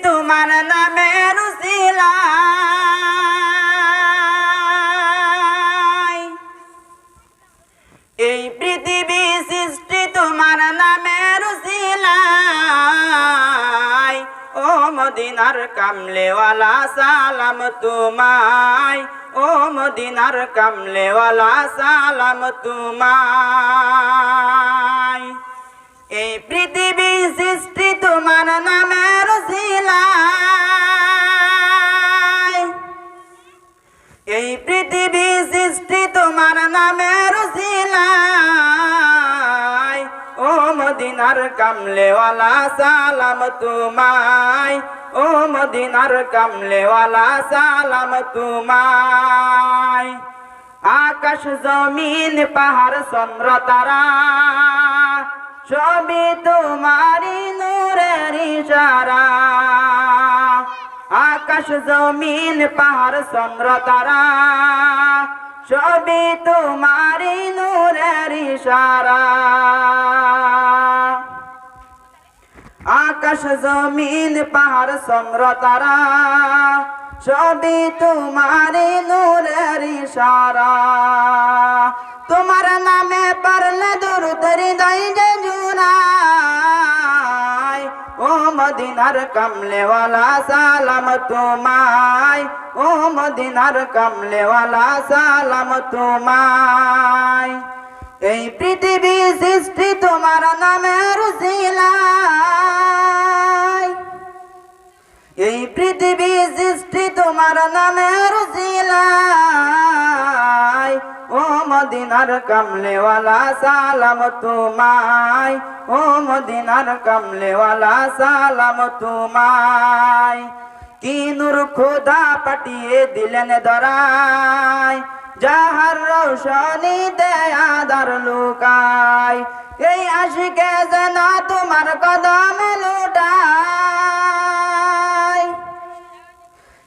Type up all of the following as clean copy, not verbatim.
তোমার নামের উসিলায়, এই পৃথিবী সৃষ্টি তোমার নামের উসিলায়। ও মদিনার কামলেওয়ালা সালাম তোমায়, ও মদিনার কামলেওয়ালা সালাম তোমায়। এই পৃথিবী সৃষ্টি তোমার নামের উসিলায়, এই পৃথিবী সৃষ্টি তোমার নামের উসিলায়। ও মদিনার কামলেওয়ালা সালাম তোমায়, ও মদিনার কামলেওয়ালা সালাম তোমায়। আকাশ জমিন পাহাড় চন্দ্র তারা সবই তোমারি নূরের ইশারা। আকাশ জমিন পাহাড় চন্দ্র তারা সবই তোমারি নূরের ইশারা। আকাশ জমিন পাহাড় চন্দ্র তারা সবই তোমারি নূরের ইশারা। তোমার নামে পড়লে দুরূদ হৃদয় যে জুড়ায়। ও মদিনার কামলেওয়ালা সালাম তোমায়, ও মদিনার কামলেওয়ালা সালাম তোমায়। এই পৃথিবী সৃষ্টি তোমার নামের উসিলায়, এই পৃথিবী সৃষ্টি তোমার নামের উসিলায়। ও মদিনার কামলেওয়ালা সালাম তোমায়, ও মদিনার কামলেওয়ালা সালাম তোমায়। কি নূর খোদা পাঠিয়ে দিলেন ধরায়, যাহার রৌশনী দেয়াদার লুকায়। এই আশিকে যেন তোমার কদমে লুটায়,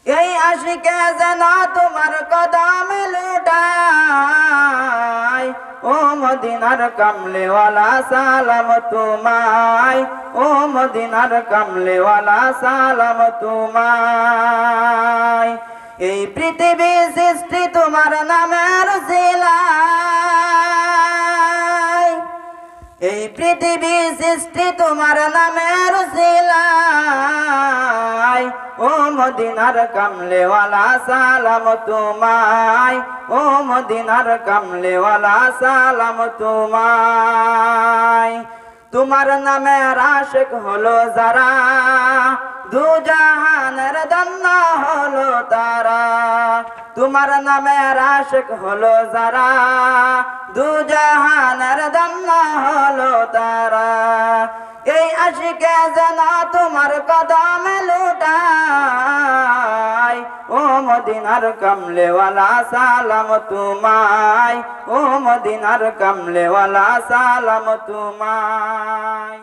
এই আশিকে যেন তোমার কদমে লুটায়। ও মদিনার কামলেওয়ালা সালাম তোমায়, ও মদিনার কামলেওয়ালা সালাম তোমায়। এই পৃথিবী সৃষ্টি তোমার নামের উসিলায়, এই পৃথিবী সৃষ্টি তোমার নামের উসিলায়। ও মদিনার কামলেওয়ালা সালাম তোমায়, ও মদিনার কামলেওয়ালা সালাম তোমায়। তোমার নামের আশিক হলো যারা, দুজাহানের ধন্য হলো তারা। তোমার নামের আশিক হলো যারা, দুজাহানের ধন্য হলো তারা। এই আশিকে যেন তোমার কদমে লুটায়। ও মদিনার কামলেওয়ালা সালাম তোমায়, ও মদিনার কামলেওয়ালা সালাম তোমায়।